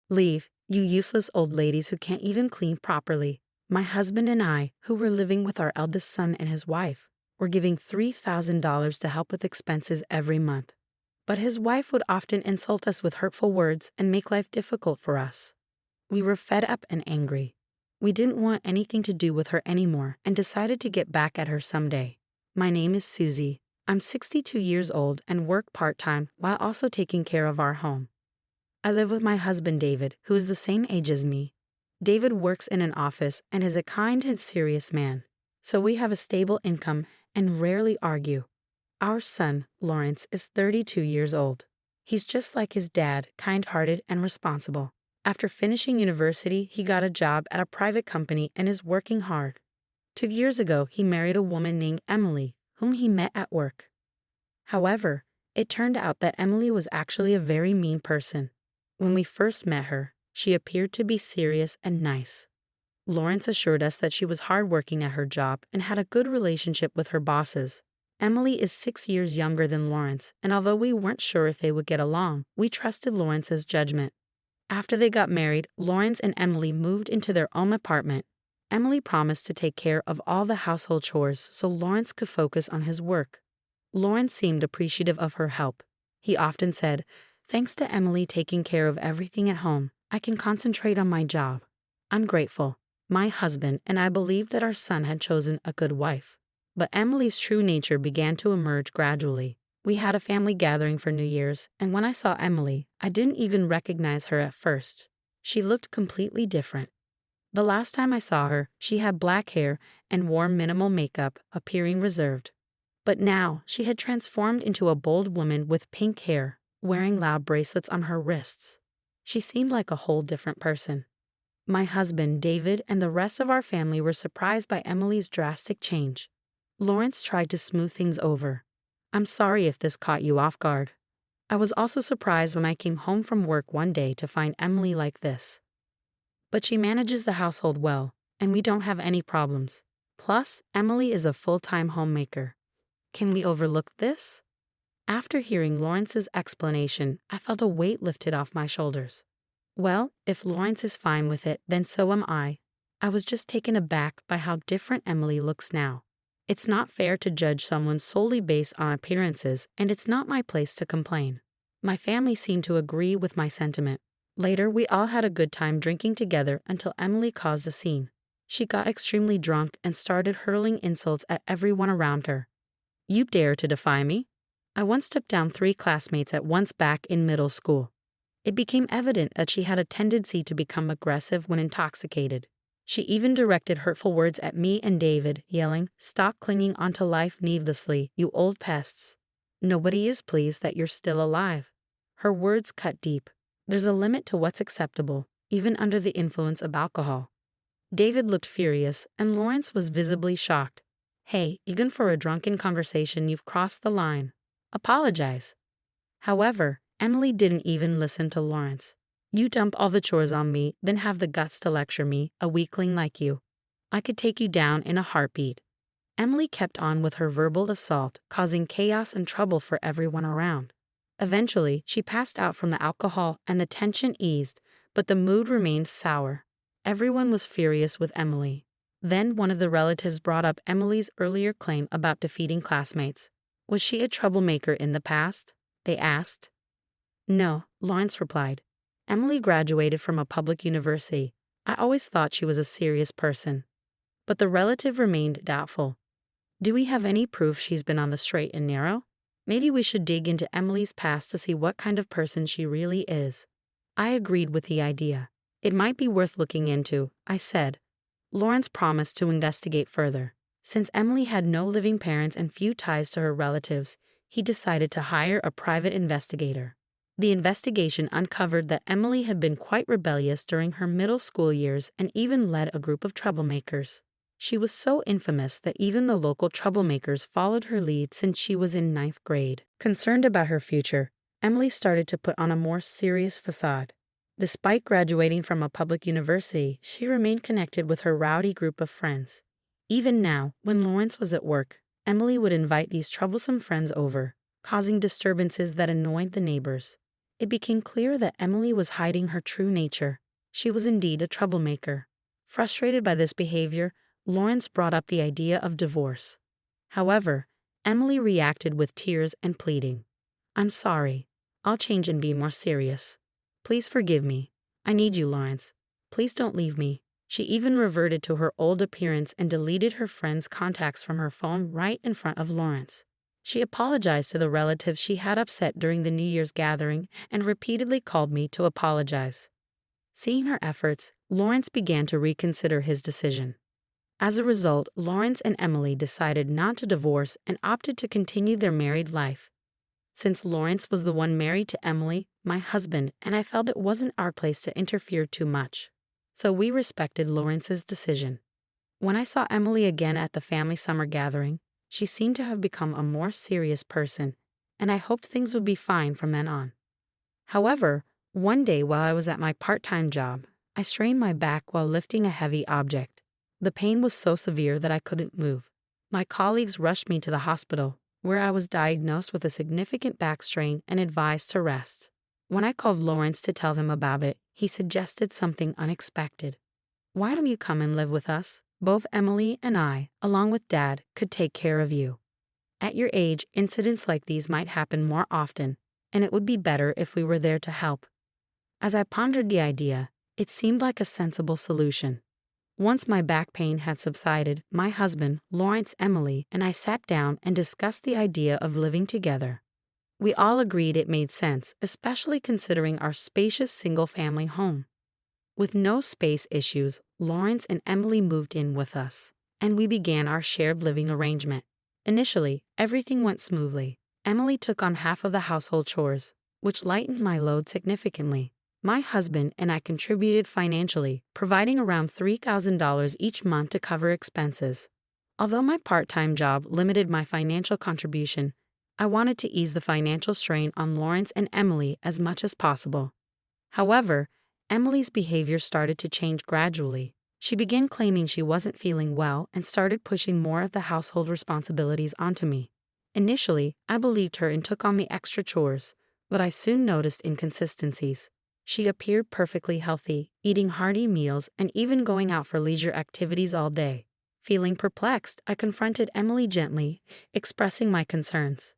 "Leave, you useless old ladies who can't even clean properly." My husband and I, who were living with our eldest son and his wife, were giving $3,000 to help with expenses every month. But his wife would often insult us with hurtful words and make life difficult for us. We were fed up and angry. We didn't want anything to do with her anymore and decided to get back at her someday. My name is Susie. I'm 62 years old and work part-time while also taking care of our home. I live with my husband David, who is the same age as me. David works in an office and is a kind and serious man, so we have a stable income and rarely argue. Our son, Lawrence, is 32 years old. He's just like his dad, kind-hearted and responsible. After finishing university, he got a job at a private company and is working hard. 2 years ago, he married a woman named Emily, whom he met at work. However, it turned out that Emily was actually a very mean person. When we first met her, she appeared to be serious and nice. Lawrence assured us that she was hardworking at her job and had a good relationship with her bosses. Emily is 6 years younger than Lawrence, and although we weren't sure if they would get along, we trusted Lawrence's judgment. After they got married, Lawrence and Emily moved into their own apartment. Emily promised to take care of all the household chores so Lawrence could focus on his work. Lawrence seemed appreciative of her help. He often said, "Thanks to Emily taking care of everything at home, I can concentrate on my job." I'm grateful. My husband and I believed that our son had chosen a good wife. But Emily's true nature began to emerge gradually. We had a family gathering for New Year's, and when I saw Emily, I didn't even recognize her at first. She looked completely different. The last time I saw her, she had black hair and wore minimal makeup, appearing reserved. But now, she had transformed into a bold woman with pink hair, wearing loud bracelets on her wrists. She seemed like a whole different person. My husband, David, and the rest of our family were surprised by Emily's drastic change. Lawrence tried to smooth things over. "I'm sorry if this caught you off guard." I was also surprised when I came home from work one day to find Emily like this. But she manages the household well, and we don't have any problems. Plus, Emily is a full-time homemaker. Can we overlook this? After hearing Lawrence's explanation, I felt a weight lifted off my shoulders. Well, if Lawrence is fine with it, then so am I. I was just taken aback by how different Emily looks now. It's not fair to judge someone solely based on appearances, and it's not my place to complain. My family seemed to agree with my sentiment. Later, we all had a good time drinking together until Emily caused a scene. She got extremely drunk and started hurling insults at everyone around her. "You dare to defy me?" I once took down 3 classmates at once back in middle school. It became evident that she had a tendency to become aggressive when intoxicated. She even directed hurtful words at me and David, yelling, "Stop clinging onto life needlessly, you old pests. Nobody is pleased that you're still alive." Her words cut deep. There's a limit to what's acceptable, even under the influence of alcohol. David looked furious, and Lawrence was visibly shocked. "Hey, even for a drunken conversation, you've crossed the line. Apologize." However, Emily didn't even listen to Lawrence. "You dump all the chores on me, then have the guts to lecture me, a weakling like you. I could take you down in a heartbeat." Emily kept on with her verbal assault, causing chaos and trouble for everyone around. Eventually, she passed out from the alcohol and the tension eased, but the mood remained sour. Everyone was furious with Emily. Then one of the relatives brought up Emily's earlier claim about defeating classmates. Was she a troublemaker in the past? They asked. No, Lawrence replied. Emily graduated from a public university. I always thought she was a serious person. But the relative remained doubtful. Do we have any proof she's been on the straight and narrow? Maybe we should dig into Emily's past to see what kind of person she really is. I agreed with the idea. It might be worth looking into, I said. Lawrence promised to investigate further. Since Emily had no living parents and few ties to her relatives, he decided to hire a private investigator. The investigation uncovered that Emily had been quite rebellious during her middle school years and even led a group of troublemakers. She was so infamous that even the local troublemakers followed her lead since she was in 9th grade. Concerned about her future, Emily started to put on a more serious facade. Despite graduating from a public university, she remained connected with her rowdy group of friends. Even now, when Lawrence was at work, Emily would invite these troublesome friends over, causing disturbances that annoyed the neighbors. It became clear that Emily was hiding her true nature. She was indeed a troublemaker. Frustrated by this behavior, Lawrence brought up the idea of divorce. However, Emily reacted with tears and pleading. "I'm sorry. I'll change and be more serious. Please forgive me. I need you, Lawrence. Please don't leave me." She even reverted to her old appearance and deleted her friends' contacts from her phone right in front of Lawrence. She apologized to the relatives she had upset during the New Year's gathering and repeatedly called me to apologize. Seeing her efforts, Lawrence began to reconsider his decision. As a result, Lawrence and Emily decided not to divorce and opted to continue their married life. Since Lawrence was the one married to Emily, my husband, and I felt it wasn't our place to interfere too much. So we respected Lawrence's decision. When I saw Emily again at the family summer gathering, she seemed to have become a more serious person, and I hoped things would be fine from then on. However, one day while I was at my part-time job, I strained my back while lifting a heavy object. The pain was so severe that I couldn't move. My colleagues rushed me to the hospital, where I was diagnosed with a significant back strain and advised to rest. When I called Lawrence to tell him about it, he suggested something unexpected. "Why don't you come and live with us? Both Emily and I, along with Dad, could take care of you. At your age, incidents like these might happen more often, and it would be better if we were there to help." As I pondered the idea, it seemed like a sensible solution. Once my back pain had subsided, my husband, Lawrence, Emily, and I sat down and discussed the idea of living together. We all agreed it made sense, especially considering our spacious single-family home. With no space issues, Lawrence and Emily moved in with us, and we began our shared living arrangement. Initially, everything went smoothly. Emily took on half of the household chores, which lightened my load significantly. My husband and I contributed financially, providing around $3,000 each month to cover expenses. Although my part-time job limited my financial contribution, I wanted to ease the financial strain on Lawrence and Emily as much as possible. However, Emily's behavior started to change gradually. She began claiming she wasn't feeling well and started pushing more of the household responsibilities onto me. Initially, I believed her and took on the extra chores, but I soon noticed inconsistencies. She appeared perfectly healthy, eating hearty meals and even going out for leisure activities all day. Feeling perplexed, I confronted Emily gently, expressing my concerns.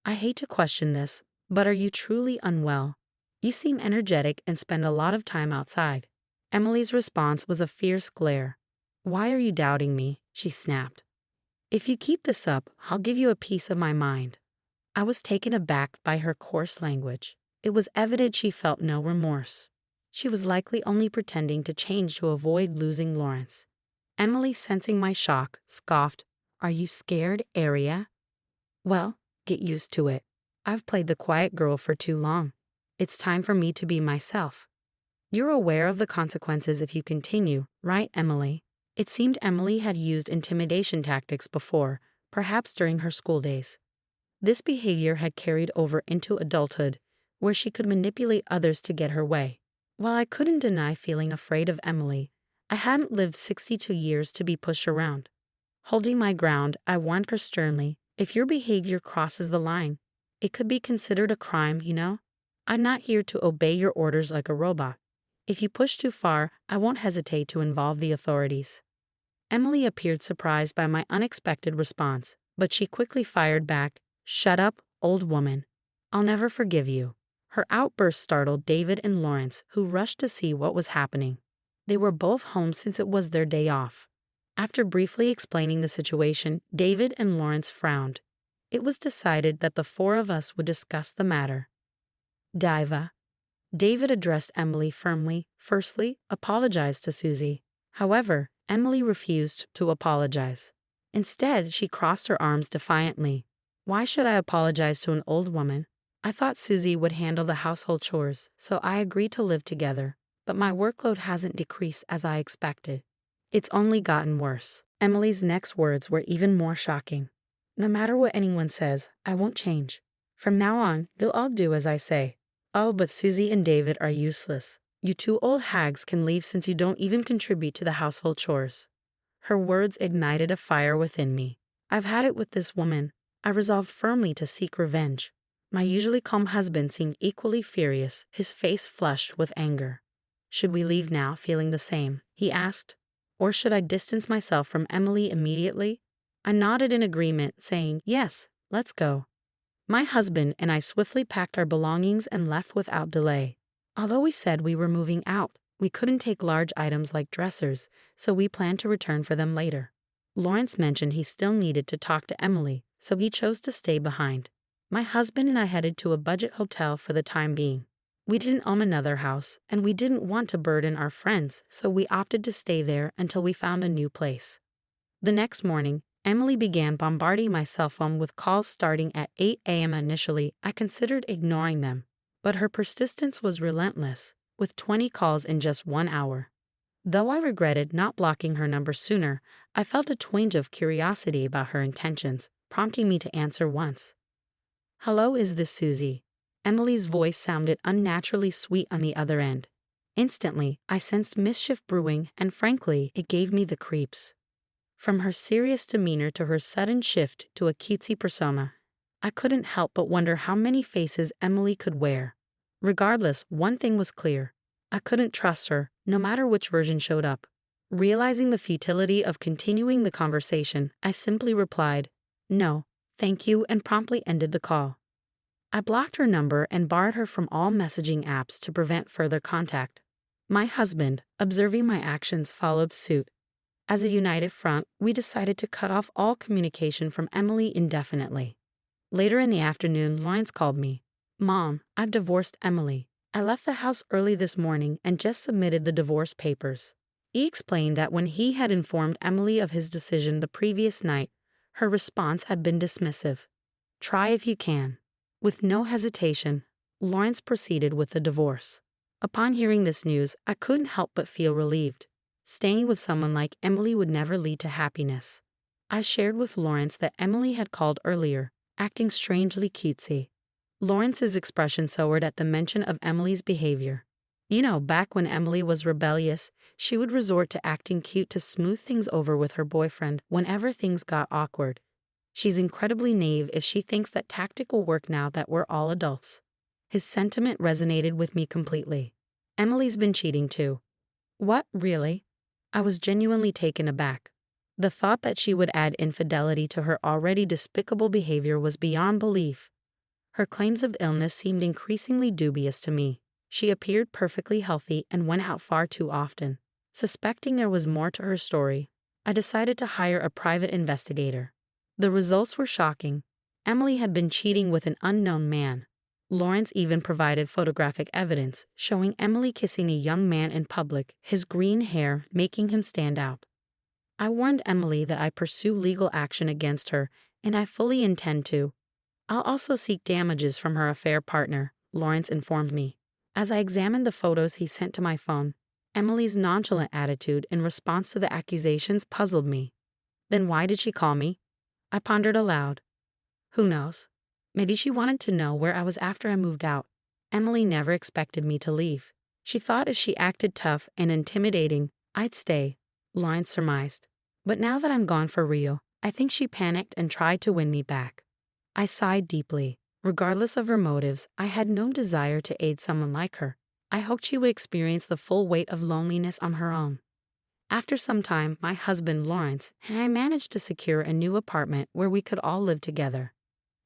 "I hate to question this, but are you truly unwell? You seem energetic and spend a lot of time outside." Emily's response was a fierce glare. "Why are you doubting me?" she snapped. "If you keep this up, I'll give you a piece of my mind." I was taken aback by her coarse language. It was evident she felt no remorse. She was likely only pretending to change to avoid losing Lawrence. Emily, sensing my shock, scoffed, "Are you scared, Aria?" "Well, get used to it. I've played the quiet girl for too long. It's time for me to be myself." "You're aware of the consequences if you continue, right, Emily?" It seemed Emily had used intimidation tactics before, perhaps during her school days. This behavior had carried over into adulthood, where she could manipulate others to get her way. While I couldn't deny feeling afraid of Emily, I hadn't lived 62 years to be pushed around. Holding my ground, I warned her sternly, "If your behavior crosses the line, it could be considered a crime, you know? I'm not here to obey your orders like a robot. If you push too far, I won't hesitate to involve the authorities." Emily appeared surprised by my unexpected response, but she quickly fired back, "Shut up, old woman. I'll never forgive you." Her outburst startled David and Lawrence, who rushed to see what was happening. They were both home since it was their day off. After briefly explaining the situation, David and Lawrence frowned. It was decided that the four of us would discuss the matter. "Diva." David addressed Emily firmly. "Firstly, apologize to Susie." However, Emily refused to apologize. Instead, she crossed her arms defiantly. "Why should I apologize to an old woman? I thought Susie would handle the household chores, so I agreed to live together, but my workload hasn't decreased as I expected. It's only gotten worse." Emily's next words were even more shocking. "No matter what anyone says, I won't change. From now on, you'll all do as I say. Oh, but Susie and David are useless. You two old hags can leave since you don't even contribute to the household chores." Her words ignited a fire within me. I've had it with this woman. I resolved firmly to seek revenge. My usually calm husband seemed equally furious, his face flushed with anger. "Should we leave now feeling the same?" he asked. "Or should I distance myself from Emily immediately?" I nodded in agreement, saying, "Yes, let's go." My husband and I swiftly packed our belongings and left without delay. Although we said we were moving out, we couldn't take large items like dressers, so we planned to return for them later. Lawrence mentioned he still needed to talk to Emily, so he chose to stay behind. My husband and I headed to a budget hotel for the time being. We didn't own another house, and we didn't want to burden our friends, so we opted to stay there until we found a new place. The next morning, Emily began bombarding my cell phone with calls starting at 8 a.m. Initially, I considered ignoring them, but her persistence was relentless, with 20 calls in just 1 hour. Though I regretted not blocking her number sooner, I felt a twinge of curiosity about her intentions, prompting me to answer once. "Hello, is this Susie?" Emily's voice sounded unnaturally sweet on the other end. Instantly, I sensed mischief brewing, and frankly, it gave me the creeps. From her serious demeanor to her sudden shift to a cutesy persona, I couldn't help but wonder how many faces Emily could wear. Regardless, one thing was clear. I couldn't trust her, no matter which version showed up. Realizing the futility of continuing the conversation, I simply replied, "No, thank you," and promptly ended the call. I blocked her number and barred her from all messaging apps to prevent further contact. My husband, observing my actions, followed suit. As a united front, we decided to cut off all communication from Emily indefinitely. Later in the afternoon, Lawrence called me. "Mom, I've divorced Emily. I left the house early this morning and just submitted the divorce papers." He explained that when he had informed Emily of his decision the previous night, her response had been dismissive. "Try if you can." With no hesitation, Lawrence proceeded with the divorce. Upon hearing this news, I couldn't help but feel relieved. Staying with someone like Emily would never lead to happiness. I shared with Lawrence that Emily had called earlier, acting strangely cutesy. Lawrence's expression soured at the mention of Emily's behavior. Back when Emily was rebellious, she would resort to acting cute to smooth things over with her boyfriend whenever things got awkward. She's incredibly naive if she thinks that tactic will work now that we're all adults. His sentiment resonated with me completely. "Emily's been cheating too." "What, really?" I was genuinely taken aback. The thought that she would add infidelity to her already despicable behavior was beyond belief. Her claims of illness seemed increasingly dubious to me. She appeared perfectly healthy and went out far too often. Suspecting there was more to her story, I decided to hire a private investigator. The results were shocking. Emily had been cheating with an unknown man. Lawrence even provided photographic evidence showing Emily kissing a young man in public, his green hair making him stand out. I warned Emily that I pursue legal action against her, and I fully intend to. "I'll also seek damages from her affair partner," Lawrence informed me. As I examined the photos he sent to my phone, Emily's nonchalant attitude in response to the accusations puzzled me. Then why did she call me? I pondered aloud. Who knows? Maybe she wanted to know where I was after I moved out. Emily never expected me to leave. She thought if she acted tough and intimidating, I'd stay, Lawrence surmised. But now that I'm gone for real, I think she panicked and tried to win me back. I sighed deeply. Regardless of her motives, I had no desire to aid someone like her. I hoped she would experience the full weight of loneliness on her own. After some time, my husband Lawrence and I managed to secure a new apartment where we could all live together.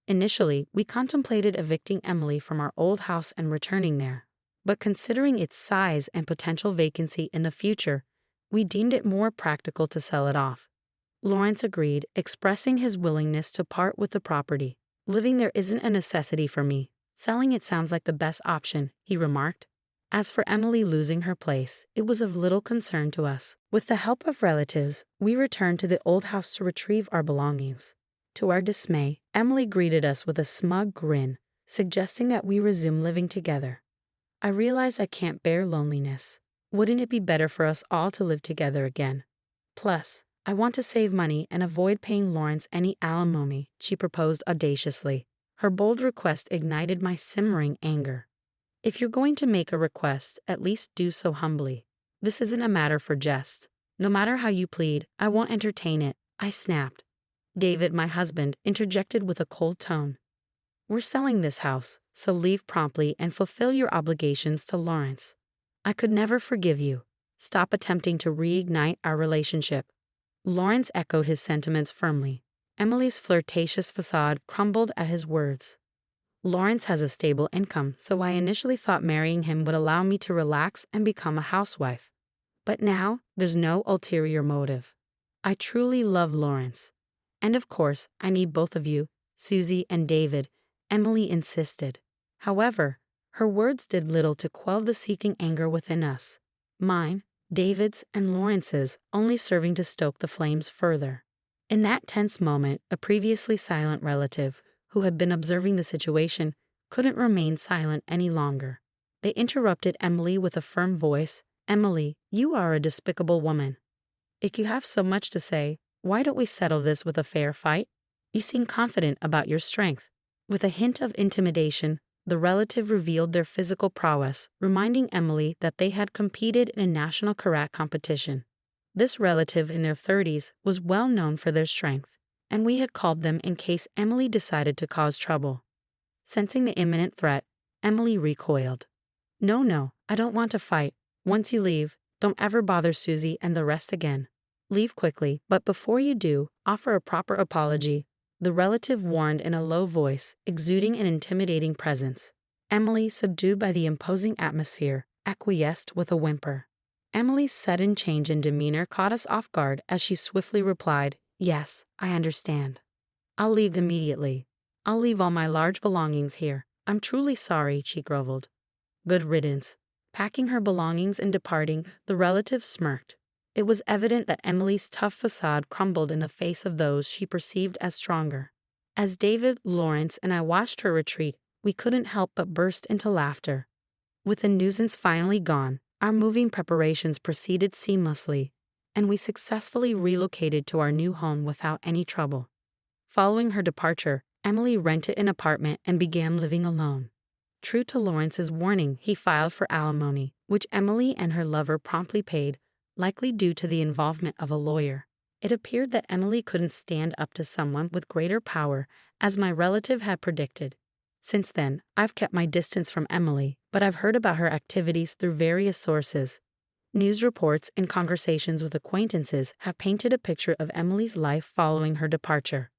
Initially, we contemplated evicting Emily from our old house and returning there. But considering its size and potential vacancy in the future, we deemed it more practical to sell it off. Lawrence agreed, expressing his willingness to part with the property. "Living there isn't a necessity for me. Selling it sounds like the best option," he remarked. As for Emily losing her place, it was of little concern to us. With the help of relatives, we returned to the old house to retrieve our belongings. To our dismay, Emily greeted us with a smug grin, suggesting that we resume living together. I realized I can't bear loneliness. Wouldn't it be better for us all to live together again? Plus, I want to save money and avoid paying Lawrence any alimony, she proposed audaciously. Her bold request ignited my simmering anger. If you're going to make a request, at least do so humbly. This isn't a matter for jest. No matter how you plead, I won't entertain it, I snapped. David, my husband, interjected with a cold tone. We're selling this house, so leave promptly and fulfill your obligations to Lawrence. I could never forgive you. Stop attempting to reignite our relationship. Lawrence echoed his sentiments firmly. Emily's flirtatious facade crumbled at his words. Lawrence has a stable income, so I initially thought marrying him would allow me to relax and become a housewife. But now, there's no ulterior motive. I truly love Lawrence. And of course, I need both of you, Susie and David, Emily insisted. However, her words did little to quell the seething anger within us. Mine, David's, and Lawrence's, only serving to stoke the flames further. In that tense moment, a previously silent relative, who had been observing the situation, couldn't remain silent any longer. They interrupted Emily with a firm voice. Emily, you are a despicable woman. If you have so much to say, why don't we settle this with a fair fight? You seem confident about your strength. With a hint of intimidation, the relative revealed their physical prowess, reminding Emily that they had competed in a national karate competition. This relative in their 30s was well known for their strength, and we had called them in case Emily decided to cause trouble. Sensing the imminent threat, Emily recoiled. No, I don't want to fight. Once you leave, don't ever bother Susie and the rest again. Leave quickly, but before you do, offer a proper apology, the relative warned in a low voice, exuding an intimidating presence. Emily, subdued by the imposing atmosphere, acquiesced with a whimper. Emily's sudden change in demeanor caught us off guard as she swiftly replied, "Yes, I understand. I'll leave immediately. I'll leave all my large belongings here. I'm truly sorry," she groveled. Good riddance. Packing her belongings and departing, the relative smirked. It was evident that Emily's tough facade crumbled in the face of those she perceived as stronger. As David, Lawrence, and I watched her retreat, we couldn't help but burst into laughter. With the nuisance finally gone, our moving preparations proceeded seamlessly, and we successfully relocated to our new home without any trouble. Following her departure, Emily rented an apartment and began living alone. True to Lawrence's warning, he filed for alimony, which Emily and her lover promptly paid, likely due to the involvement of a lawyer. It appeared that Emily couldn't stand up to someone with greater power, as my relative had predicted. Since then, I've kept my distance from Emily, but I've heard about her activities through various sources. News reports and conversations with acquaintances have painted a picture of Emily's life following her departure.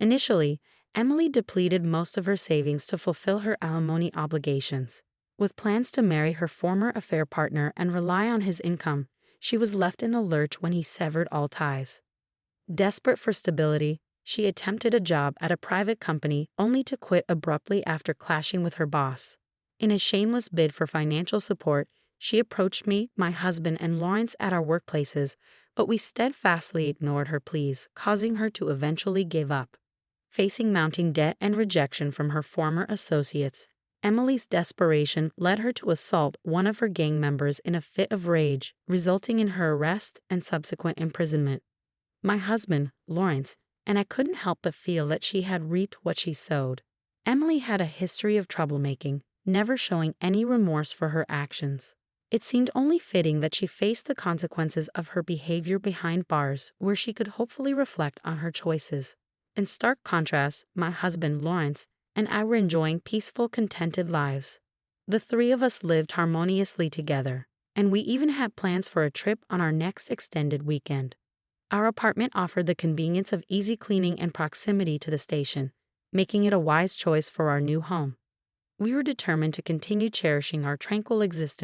Initially, Emily depleted most of her savings to fulfill her alimony obligations. With plans to marry her former affair partner and rely on his income, she was left in the lurch when he severed all ties. Desperate for stability, she attempted a job at a private company only to quit abruptly after clashing with her boss. In a shameless bid for financial support, she approached me, my husband, and Lawrence at our workplaces, but we steadfastly ignored her pleas, causing her to eventually give up. Facing mounting debt and rejection from her former associates, Emily's desperation led her to assault one of her gang members in a fit of rage, resulting in her arrest and subsequent imprisonment. My husband, Lawrence, and I couldn't help but feel that she had reaped what she sowed. Emily had a history of troublemaking, never showing any remorse for her actions. It seemed only fitting that she face the consequences of her behavior behind bars, where she could hopefully reflect on her choices. In stark contrast, my husband, Lawrence, and I were enjoying peaceful, contented lives. The three of us lived harmoniously together, and we even had plans for a trip on our next extended weekend. Our apartment offered the convenience of easy cleaning and proximity to the station, making it a wise choice for our new home. We were determined to continue cherishing our tranquil existence